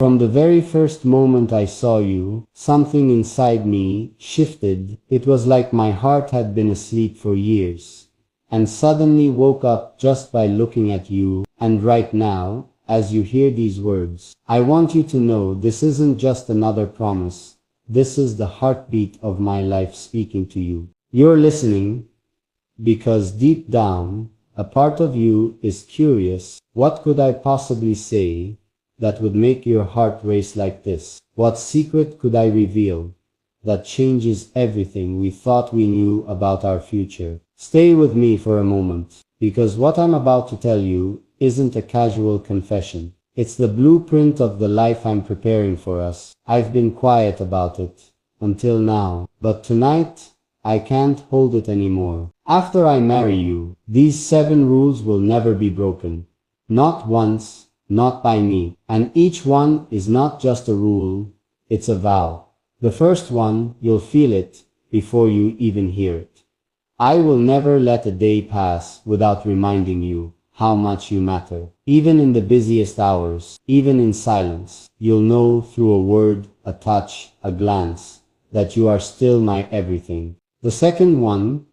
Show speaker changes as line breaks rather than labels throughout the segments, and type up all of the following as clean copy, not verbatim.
From the very first moment I saw you, something inside me shifted. It was like my heart had been asleep for years, and suddenly woke up just by looking at you. And right now, as you hear these words, I want you to know this isn't just another promise. This is the heartbeat of my life speaking to you. You're listening because deep down, a part of you is curious. What could I possibly say that would make your heart race like this? What secret could I reveal that changes everything we thought we knew about our future? Stay with me for a moment, because what I'm about to tell you isn't a casual confession. It's the blueprint of the life I'm preparing for us. I've been quiet about it until now, but tonight I can't hold it anymore. After I marry you, these 7 rules will never be broken. Not once, not by me. And each one is not just a rule, it's a vow. The first one, you'll feel it before you even hear it. I will never let a day pass without reminding you how much you matter. Even in the busiest hours, even in silence, you'll know through a word, a touch, a glance, that you are still my everything. The second one,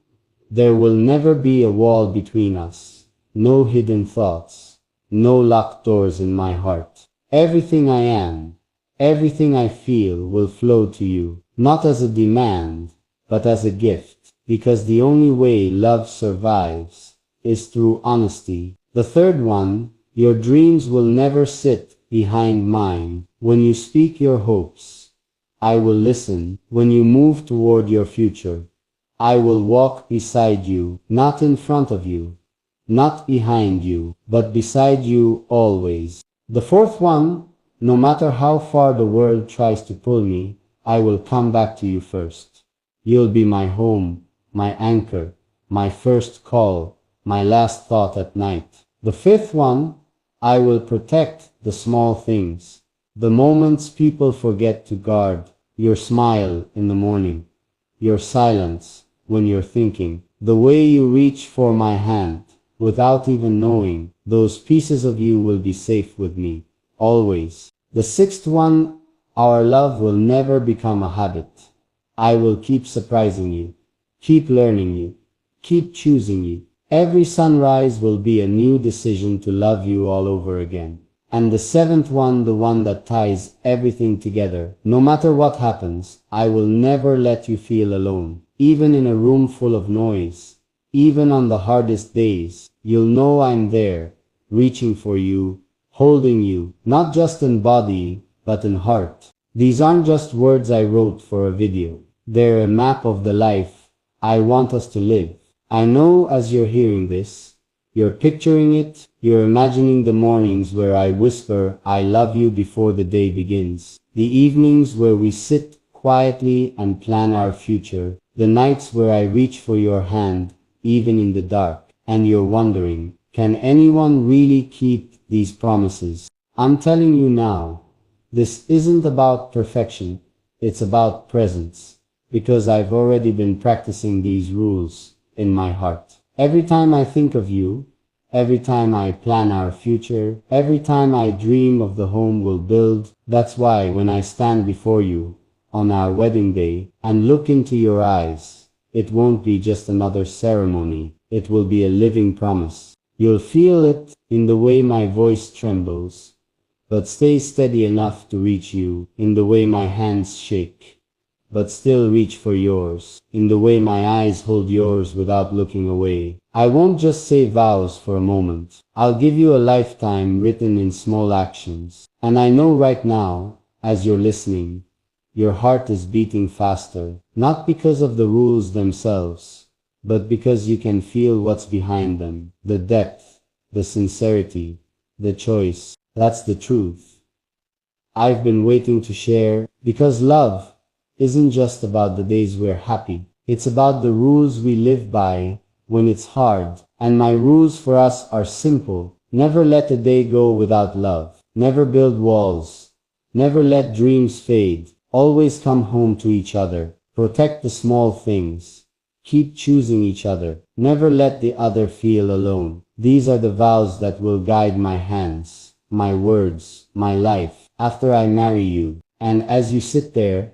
there will never be a wall between us. No hidden thoughts. No locked doors in my heart. Everything I am, everything I feel will flow to you, not as a demand, but as a gift, because the only way love survives is through honesty. The third one, your dreams will never sit behind mine. When you speak your hopes, I will listen. When you move toward your future, I will walk beside you, not in front of you. Not behind you, but beside you always. The fourth one, no matter how far the world tries to pull me, I will come back to you first. You'll be my home, my anchor, my first call, my last thought at night. The fifth one, I will protect the small things, the moments people forget to guard, your smile in the morning, your silence when you're thinking, the way you reach for my hand. Without even knowing, those pieces of you will be safe with me, always. The sixth one, our love will never become a habit. I will keep surprising you, keep learning you, keep choosing you. Every sunrise will be a new decision to love you all over again. And the seventh one, the one that ties everything together. No matter what happens, I will never let you feel alone, even in a room full of noise. Even on the hardest days, you'll know I'm there, reaching for you, holding you, not just in body, but in heart. These aren't just words I wrote for a video. They're a map of the life I want us to live. I know as you're hearing this, you're picturing it, you're imagining the mornings where I whisper, I love you before the day begins. The evenings where we sit quietly and plan our future. The nights where I reach for your hand, even in the dark, and you're wondering, can anyone really keep these promises? I'm telling you now, this isn't about perfection, it's about presence, because I've already been practicing these rules in my heart. Every time I think of you, every time I plan our future, every time I dream of the home we'll build, that's why when I stand before you on our wedding day and look into your eyes, it won't be just another ceremony, it will be a living promise. You'll feel it in the way my voice trembles, but stay steady enough to reach you, in the way my hands shake, but still reach for yours, in the way my eyes hold yours without looking away. I won't just say vows for a moment, I'll give you a lifetime written in small actions. And I know right now, as you're listening, your heart is beating faster, not because of the rules themselves, but because you can feel what's behind them, the depth, the sincerity, the choice. That's the truth I've been waiting to share, because love isn't just about the days we're happy. It's about the rules we live by when it's hard. And my rules for us are simple. Never let a day go without love. Never build walls. Never let dreams fade. Always come home to each other. Protect the small things. Keep choosing each other. Never let the other feel alone. These are the vows that will guide my hands, my words, my life. after I marry you. And as you sit there,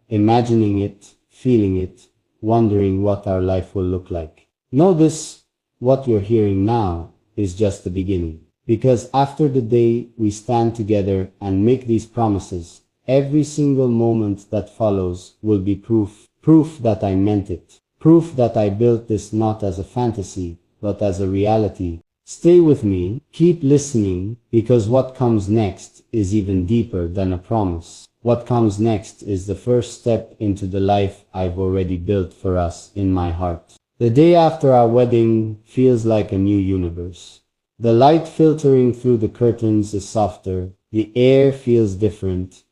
imagining it, feeling it, wondering what our life will look like, know this, what you're hearing now is just the beginning. Because after the day we stand together and make these promises, every single moment that follows will be proof. Proof that I meant it. Proof that I built this not as a fantasy, but as a reality. Stay with me, keep listening, because what comes next is even deeper than a promise. What comes next is the first step into the life I've already built for us in my heart. The day after our wedding feels like a new universe. The light filtering through the curtains is softer, the air feels different,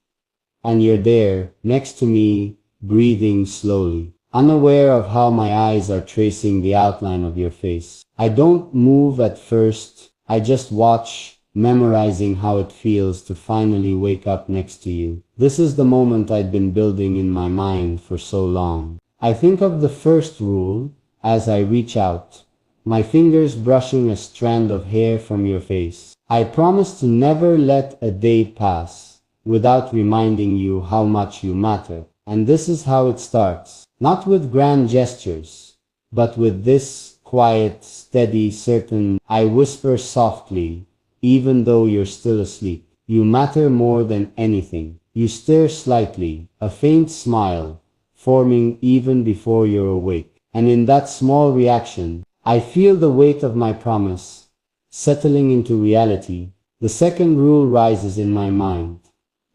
and you're there, next to me, breathing slowly, unaware of how my eyes are tracing the outline of your face. I don't move at first, I just watch, memorizing how it feels to finally wake up next to you. This is the moment I'd been building in my mind for so long. I think of the first rule as I reach out, my fingers brushing a strand of hair from your face. I promise to never let a day pass without reminding you how much you matter. And this is how it starts. Not with grand gestures, but with this quiet, steady, certain, I whisper softly, even though you're still asleep. You matter more than anything. You stir slightly, a faint smile, forming even before you're awake. And in that small reaction, I feel the weight of my promise, settling into reality. The second rule rises in my mind.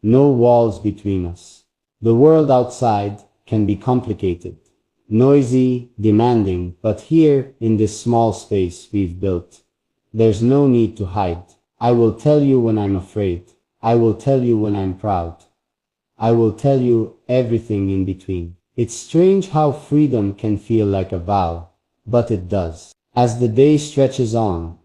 No walls between us. The world outside can be complicated, noisy, demanding, but here, in this small space we've built, there's no need to hide. I will tell you when I'm afraid. I will tell you when I'm proud. I will tell you everything in between. It's strange how freedom can feel like a vow, but it does. As the day stretches on,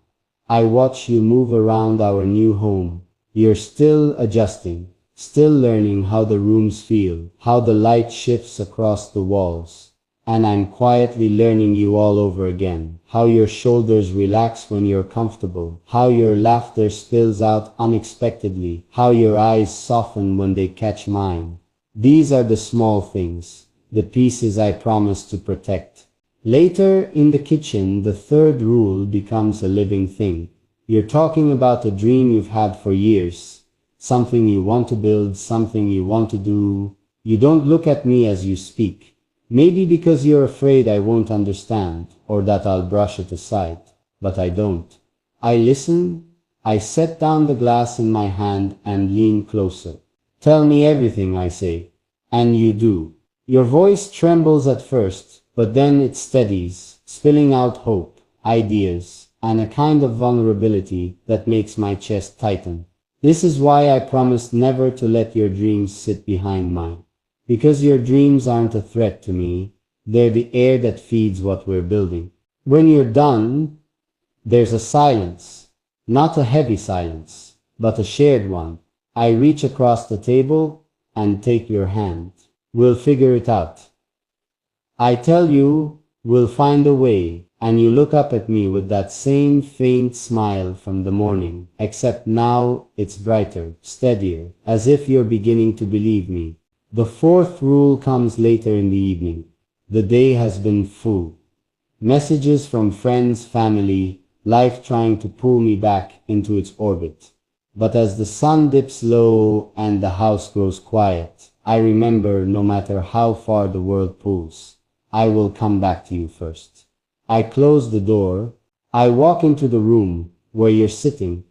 I watch you move around our new home. You're still adjusting, still learning how the rooms feel, how the light shifts across the walls. And I'm quietly learning you all over again. How your shoulders relax when you're comfortable. How your laughter spills out unexpectedly. How your eyes soften when they catch mine. These are the small things, the pieces I promise to protect. Later, in the kitchen, the third rule becomes a living thing. You're talking about a dream you've had for years. Something you want to build, something you want to do. You don't look at me as you speak. Maybe because you're afraid I won't understand, or that I'll brush it aside. But I don't. I listen, I set down the glass in my hand and lean closer. Tell me everything, I say. And you do. Your voice trembles at first, but then it steadies, spilling out hope, ideas, and a kind of vulnerability that makes my chest tighten. This is why I promised never to let your dreams sit behind mine. Because your dreams aren't a threat to me, they're the air that feeds what we're building. When you're done, there's a silence. Not a heavy silence, but a shared one. I reach across the table and take your hand. We'll figure it out. I tell you, we'll find a way, and you look up at me with that same faint smile from the morning, except now it's brighter, steadier, as if you're beginning to believe me. The fourth rule comes later in the evening. The day has been full. Messages from friends, family, life trying to pull me back into its orbit. But as the sun dips low and the house grows quiet, I remember no matter how far the world pulls, I will come back to you first. I close the door. I walk into the room where you're sitting,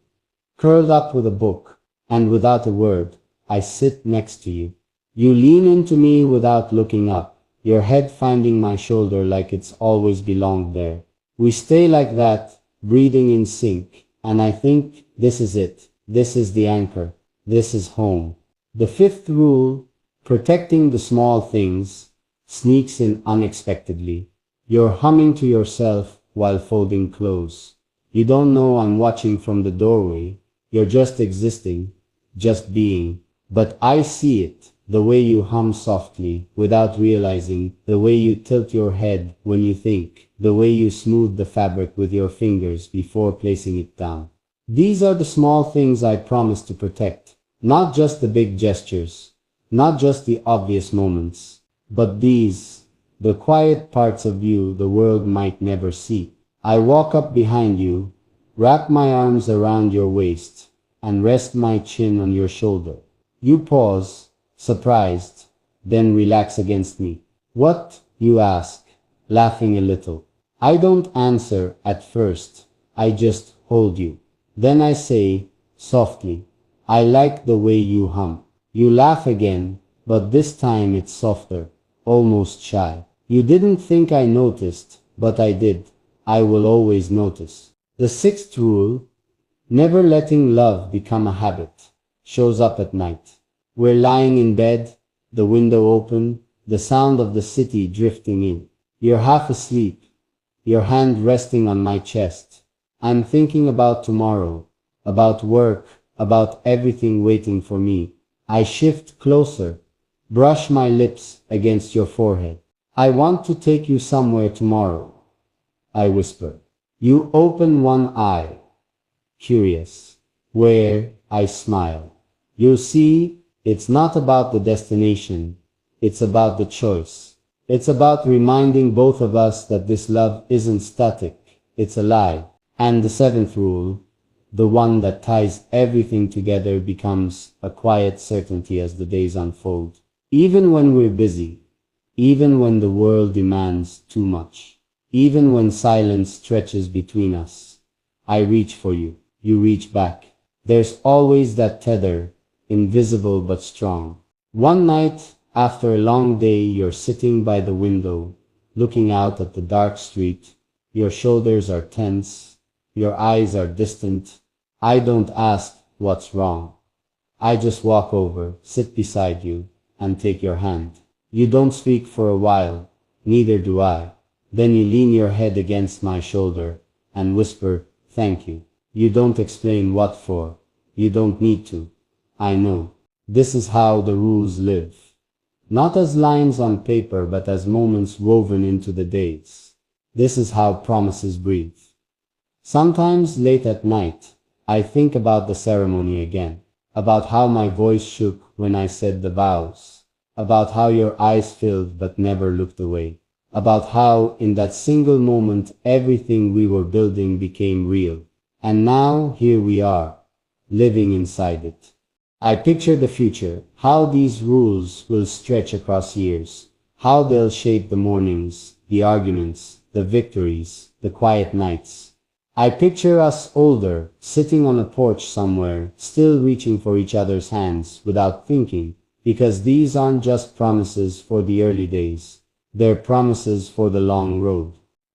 curled up with a book, and without a word, I sit next to you. You lean into me without looking up, your head finding my shoulder like it's always belonged there. We stay like that, breathing in sync, and I think this is it. This is the anchor. This is home. The fifth rule, protecting the small things, sneaks in unexpectedly. You're humming to yourself while folding clothes. You don't know I'm watching from the doorway. You're just existing, just being. But I see it. The way you hum softly without realizing, the way you tilt your head when you think, the way you smooth the fabric with your fingers before placing it down. These are the small things I promise to protect. Not just the big gestures, not just the obvious moments, but these, the quiet parts of you the world might never see. I walk up behind you, wrap my arms around your waist, and rest my chin on your shoulder. You pause, surprised, then relax against me. What? You ask, laughing a little. I don't answer at first. I just hold you. Then I say, softly, I like the way you hum. You laugh again, but this time it's softer, almost shy. You didn't think I noticed, but I did. I will always notice. The sixth rule, never letting love become a habit, shows up at night. We're lying in bed, the window open, the sound of the city drifting in. You're half asleep, your hand resting on my chest. I'm thinking about tomorrow, about work, about everything waiting for me. I shift closer, brush my lips against your forehead. I want to take you somewhere tomorrow, I whisper. You open one eye, curious. Where? I smile. You see, it's not about the destination, it's about the choice. It's about reminding both of us that this love isn't static, it's alive. And the seventh rule, the one that ties everything together, becomes a quiet certainty as the days unfold. Even when we're busy, even when the world demands too much, even when silence stretches between us, I reach for you, you reach back. There's always that tether, invisible but strong. One night, after a long day, you're sitting by the window, looking out at the dark street. Your shoulders are tense, your eyes are distant. I don't ask what's wrong. I just walk over, sit beside you, and take your hand. You don't speak for a while, neither do I. Then you lean your head against my shoulder and whisper, thank you. You don't explain what for. You don't need to. I know. This is how the rules live. Not as lines on paper, but as moments woven into the days. This is how promises breathe. Sometimes late at night, I think about the ceremony again, about how my voice shook when I said the vows, about how your eyes filled but never looked away, about how in that single moment everything we were building became real. And now here we are, living inside it. I picture the future, how these rules will stretch across years, how they'll shape the mornings, the arguments, the victories, the quiet nights. I picture us older, sitting on a porch somewhere, still reaching for each other's hands without thinking, because these aren't just promises for the early days. They're promises for the long road.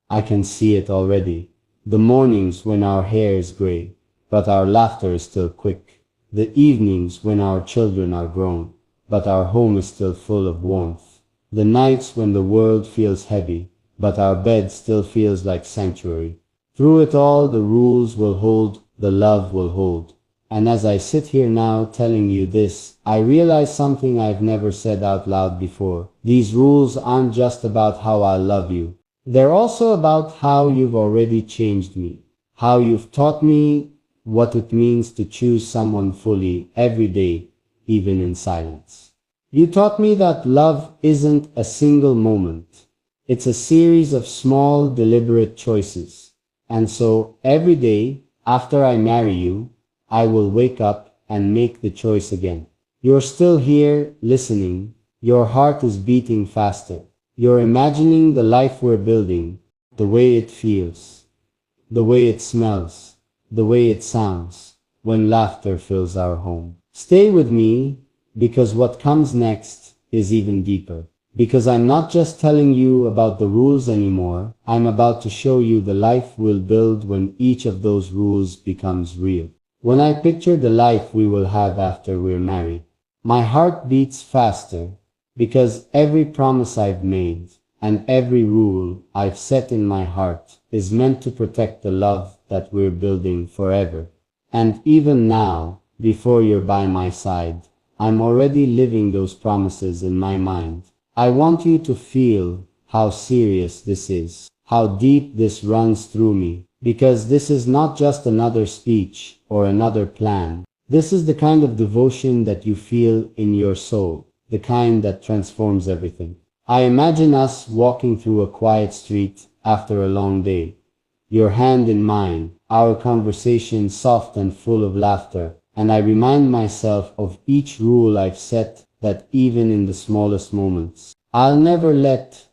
I can see it already. The mornings when our hair is gray, but our laughter is still quick. The evenings when our children are grown, but our home is still full of warmth. The nights when the world feels heavy, but our bed still feels like sanctuary. Through it all, the rules will hold, the love will hold. And as I sit here now telling you this, I realize something I've never said out loud before. These rules aren't just about how I love you. They're also about how you've already changed me. How you've taught me what it means to choose someone fully every day, even in silence. You taught me that love isn't a single moment. It's a series of small, deliberate choices. And so, every day, after I marry you, I will wake up and make the choice again. You're still here, listening. Your heart is beating faster. You're imagining the life we're building, the way it feels, the way it smells, the way it sounds, when laughter fills our home. Stay with me, because what comes next is even deeper. Because I'm not just telling you about the rules anymore, I'm about to show you the life we'll build when each of those rules becomes real. When I picture the life we will have after we're married, my heart beats faster, because every promise I've made and every rule I've set in my heart is meant to protect the love that we're building forever. And even now, before you're by my side, I'm already living those promises in my mind. I want you to feel how serious this is, how deep this runs through me, because this is not just another speech or another plan. This is the kind of devotion that you feel in your soul, the kind that transforms everything. I imagine us walking through a quiet street after a long day, your hand in mine, our conversation soft and full of laughter, and I remind myself of each rule I've set, that even in the smallest moments, I'll never let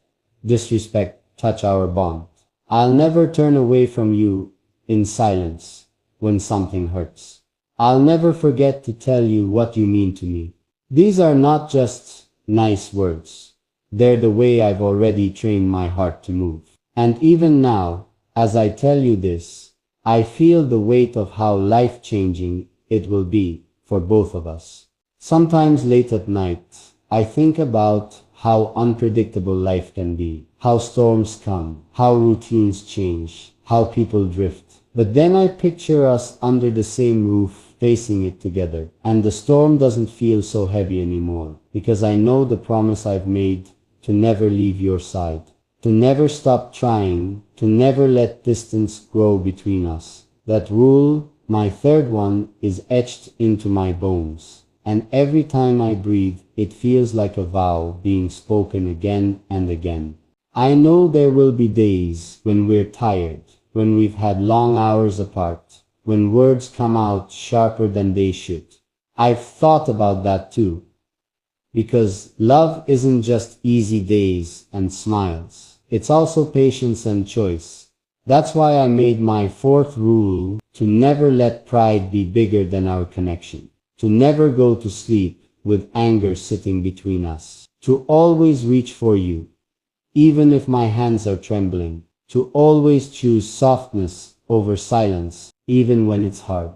disrespect touch our bond. I'll never turn away from you in silence when something hurts. I'll never forget to tell you what you mean to me. These are not just nice words. They're the way I've already trained my heart to move. And even now, as I tell you this, I feel the weight of how life-changing it will be for both of us. Sometimes late at night, I think about how unpredictable life can be, how storms come, how routines change, how people drift. But then I picture us under the same roof, facing it together, and the storm doesn't feel so heavy anymore, because I know the promise I've made to never leave your side, to never stop trying, to never let distance grow between us. That rule, my third one, is etched into my bones, and every time I breathe, it feels like a vow being spoken again and again. I know there will be days when we're tired, when we've had long hours apart, when words come out sharper than they should. I've thought about that too, because love isn't just easy days and smiles. It's also patience and choice. That's why I made my fourth rule to never let pride be bigger than our connection, to never go to sleep with anger sitting between us, to always reach for you, even if my hands are trembling, to always choose softness over silence, even when it's hard.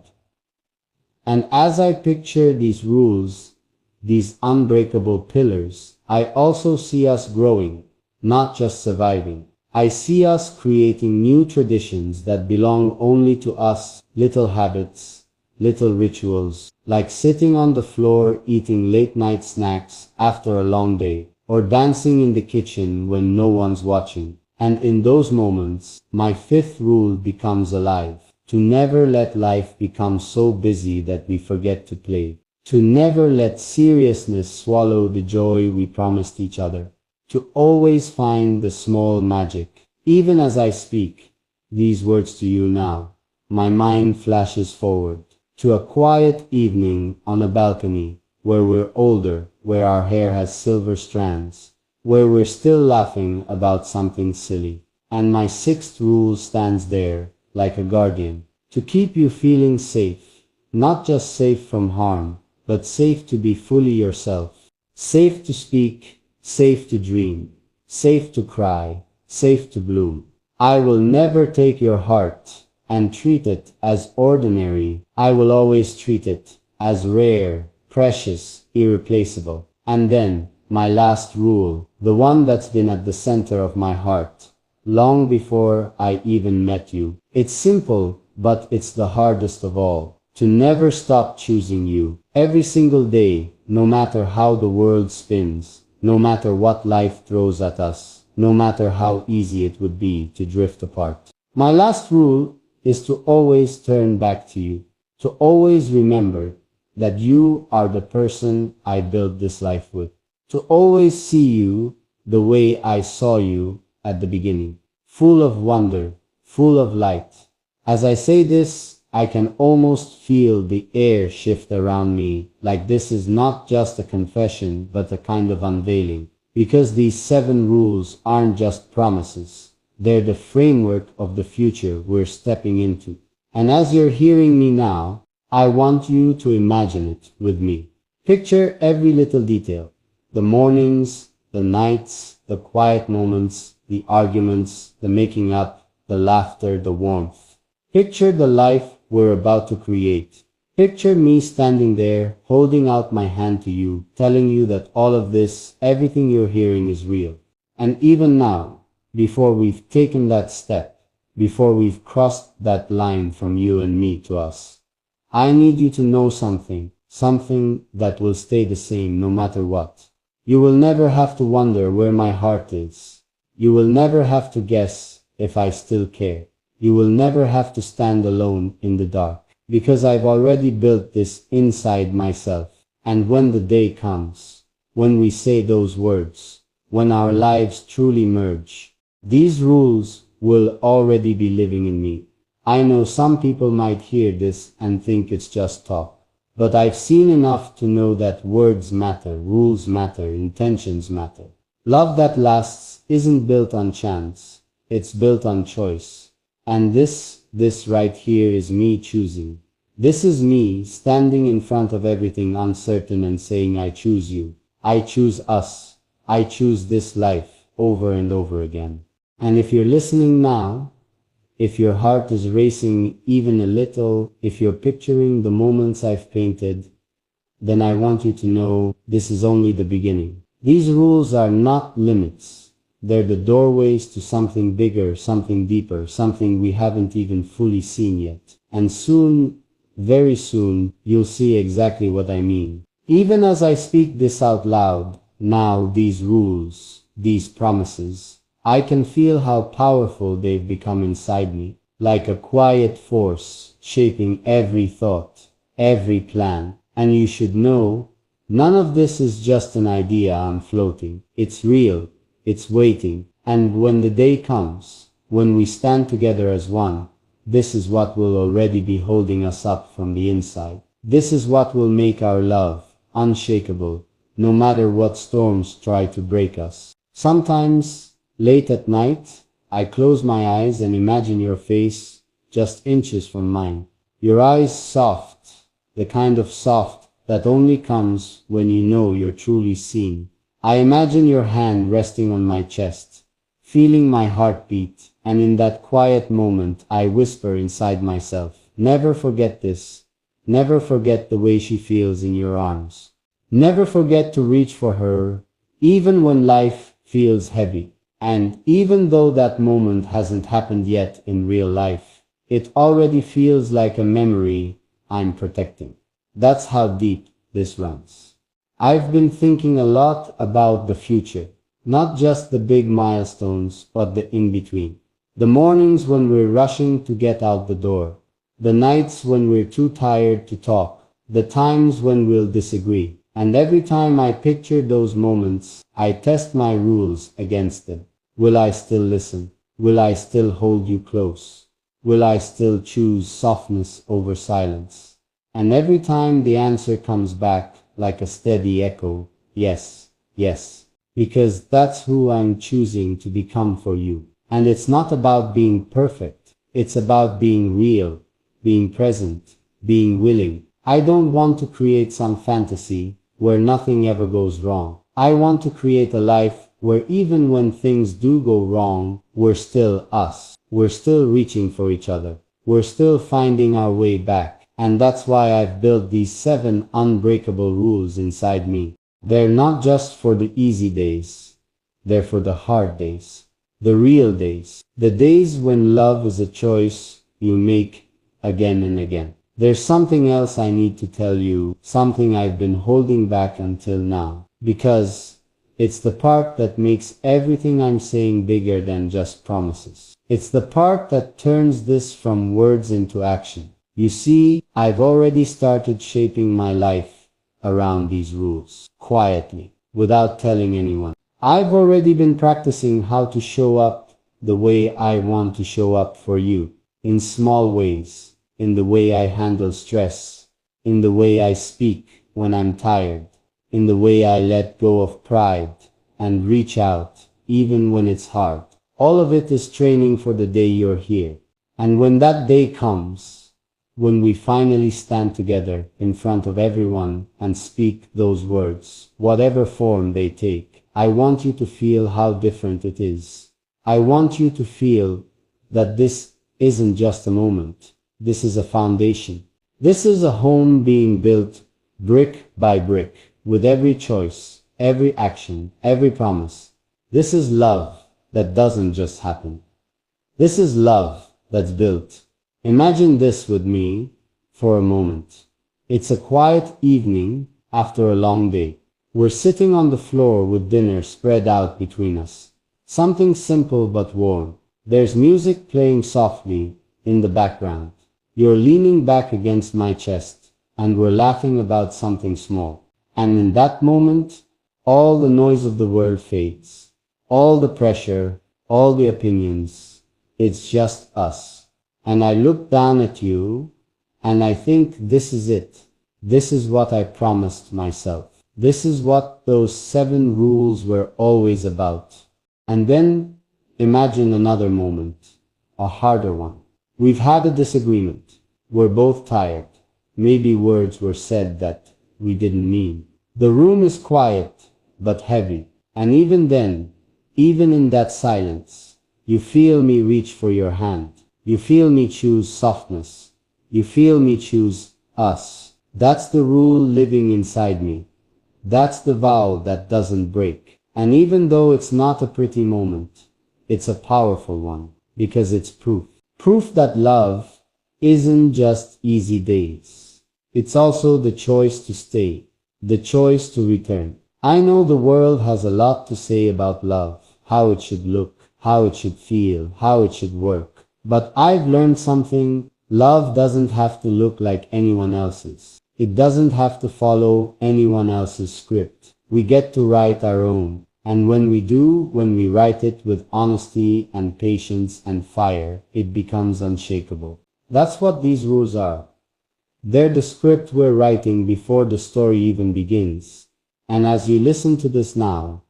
And as I picture these rules, these unbreakable pillars, I also see us growing, not just surviving. I see us creating new traditions that belong only to us, little habits, little rituals, like sitting on the floor eating late-night snacks after a long day, or dancing in the kitchen when no one's watching. And in those moments, my fifth rule becomes alive. To never let life become so busy that we forget to play. To never let seriousness swallow the joy we promised each other. To always find the small magic. Even as I speak these words to you now, my mind flashes forward to a quiet evening on a balcony where we're older, where our hair has silver strands, where we're still laughing about something silly. And my sixth rule stands there, like a guardian, to keep you feeling safe, not just safe from harm, but safe to be fully yourself, safe to speak, safe to dream, safe to cry, safe to bloom. I will never take your heart and treat it as ordinary. I will always treat it as rare, precious, irreplaceable. And then, my last rule, the one that's been at the center of my heart, long before I even met you. It's simple, but it's the hardest of all. To never stop choosing you. Every single day, no matter how the world spins, no matter what life throws at us, no matter how easy it would be to drift apart. My last rule is to always turn back to you. To always remember that you are the person I built this life with. To always see you the way I saw you at the beginning, full of wonder, full of light. As I say this, I can almost feel the air shift around me, like this is not just a confession, but a kind of unveiling. Because these 7 rules aren't just promises. They're the framework of the future we're stepping into. And as you're hearing me now, I want you to imagine it with me. Picture every little detail. The mornings, the nights, the quiet moments, the arguments, the making up, the laughter, the warmth. Picture the life we're about to create. Picture me standing there, holding out my hand to you, telling you that all of this, everything you're hearing is real. And even now, before we've taken that step, before we've crossed that line from you and me to us, I need you to know something that will stay the same no matter what. You will never have to wonder where my heart is. You will never have to guess if I still care. You will never have to stand alone in the dark. because I've already built this inside myself. And when the day comes, when we say those words, when our lives truly merge, these rules will already be living in me. I know some people might hear this and think it's just talk, but I've seen enough to know that words matter, rules matter, intentions matter. Love that lasts isn't built on chance, it's built on choice. And this right here is me choosing. This is me standing in front of everything uncertain and saying, I choose you. I choose us. I choose this life over and over again. And if you're listening now, if your heart is racing even a little, if you're picturing the moments I've painted, then I want you to know this is only the beginning. These rules are not limits. They're the doorways to something bigger, something deeper, something we haven't even fully seen yet. And soon, very soon, you'll see exactly what I mean. Even as I speak this out loud, now these rules, these promises, I can feel how powerful they've become inside me, like a quiet force shaping every thought, every plan. And you should know, none of this is just an idea I'm floating. It's real, it's waiting, and when the day comes, when we stand together as one, this is what will already be holding us up from the inside. This is what will make our love unshakable, no matter what storms try to break us. Sometimes, late at night, I close my eyes and imagine your face just inches from mine. Your eyes soft, the kind of soft that only comes when you know you're truly seen. I imagine your hand resting on my chest, feeling my heartbeat, and in that quiet moment I whisper inside myself, never forget this. Never forget the way she feels in your arms. Never forget to reach for her, even when life feels heavy. And even though that moment hasn't happened yet in real life, it already feels like a memory I'm protecting. That's how deep this runs. I've been thinking a lot about the future, not just the big milestones, but the in-between. The mornings when we're rushing to get out the door, the nights when we're too tired to talk, the times when we'll disagree. And every time I picture those moments, I test my rules against them. Will I still listen? Will I still hold you close? Will I still choose softness over silence? And every time the answer comes back like a steady echo, yes, yes, because that's who I'm choosing to become for you. And it's not about being perfect. It's about being real, being present, being willing. I don't want to create some fantasy where nothing ever goes wrong. I want to create a life where even when things do go wrong, we're still us. We're still reaching for each other. We're still finding our way back. And that's why I've built these 7 unbreakable rules inside me. They're not just for the easy days. They're for the hard days. The real days. The days when love is a choice you make again and again. There's something else I need to tell you, something I've been holding back until now, because it's the part that makes everything I'm saying bigger than just promises. It's the part that turns this from words into action. You see, I've already started shaping my life around these rules, quietly, without telling anyone. I've already been practicing how to show up the way I want to show up for you, in small ways. In the way I handle stress, in the way I speak when I'm tired, in the way I let go of pride and reach out even when it's hard. All of it is training for the day you're here. And when that day comes, when we finally stand together in front of everyone and speak those words, whatever form they take, I want you to feel how different it is. I want you to feel that this isn't just a moment. This is a foundation. This is a home being built brick by brick, with every choice, every action, every promise. This is love that doesn't just happen. This is love that's built. Imagine this with me for a moment. It's a quiet evening after a long day. We're sitting on the floor with dinner spread out between us. Something simple but warm. There's music playing softly in the background. You're leaning back against my chest, and we're laughing about something small. And in that moment, all the noise of the world fades. All the pressure, all the opinions. It's just us. And I look down at you, and I think this is it. This is what I promised myself. This is what those 7 rules were always about. And then, imagine another moment. A harder one. We've had a disagreement. We're both tired. Maybe words were said that we didn't mean. The room is quiet, but heavy. And even then, even in that silence, you feel me reach for your hand. You feel me choose softness. You feel me choose us. That's the rule living inside me. That's the vow that doesn't break. And even though it's not a pretty moment, it's a powerful one, because it's proof. Proof that love isn't just easy days. It's also the choice to stay, the choice to return. I know the world has a lot to say about love, how it should look, how it should feel, how it should work. But I've learned something. Love doesn't have to look like anyone else's. It doesn't have to follow anyone else's script. We get to write our own. And when we do, when we write it with honesty and patience and fire, it becomes unshakable. That's what these rules are. They're the script we're writing before the story even begins. And as you listen to this now,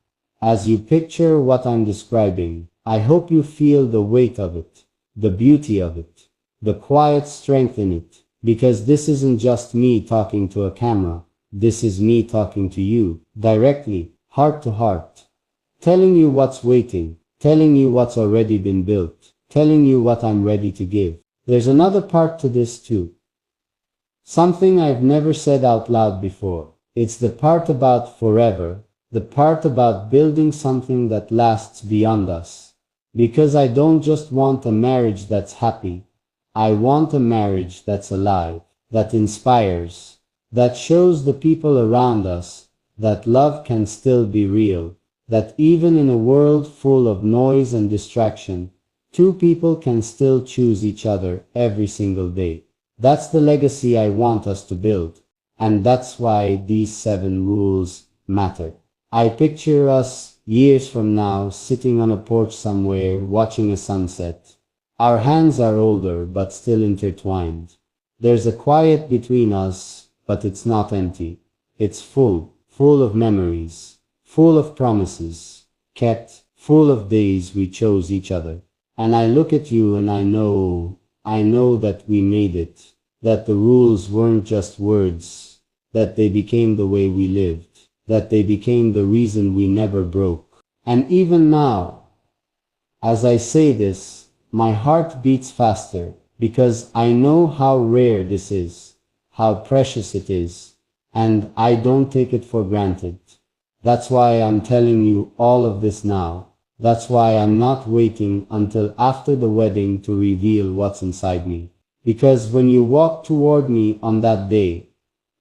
as you picture what I'm describing, I hope you feel the weight of it, the beauty of it, the quiet strength in it, because this isn't just me talking to a camera. This is me talking to you, directly, heart to heart, telling you what's waiting, telling you what's already been built, telling you what I'm ready to give. There's another part to this too. Something I've never said out loud before. It's the part about forever, the part about building something that lasts beyond us. Because I don't just want a marriage that's happy. I want a marriage that's alive, that inspires, that shows the people around us that love can still be real, that even in a world full of noise and distraction, 2 people can still choose each other every single day. That's the legacy I want us to build. And that's why these 7 rules matter. I picture us years from now sitting on a porch somewhere watching a sunset. Our hands are older but still intertwined. There's a quiet between us, but it's not empty. It's full of memories, full of promises kept, full of days we chose each other. And I look at you and I know that we made it, that the rules weren't just words, that they became the way we lived, that they became the reason we never broke. And even now, as I say this, my heart beats faster, because I know how rare this is, how precious it is, and I don't take it for granted. That's why I'm telling you all of this now. That's why I'm not waiting until after the wedding to reveal what's inside me. Because when you walk toward me on that day,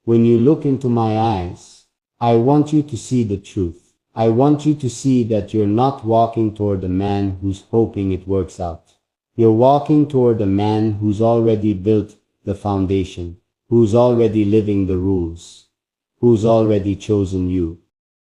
when you look into my eyes, I want you to see the truth. I want you to see that you're not walking toward a man who's hoping it works out. You're walking toward a man who's already built the foundation, who's already living the rules, who's already chosen you.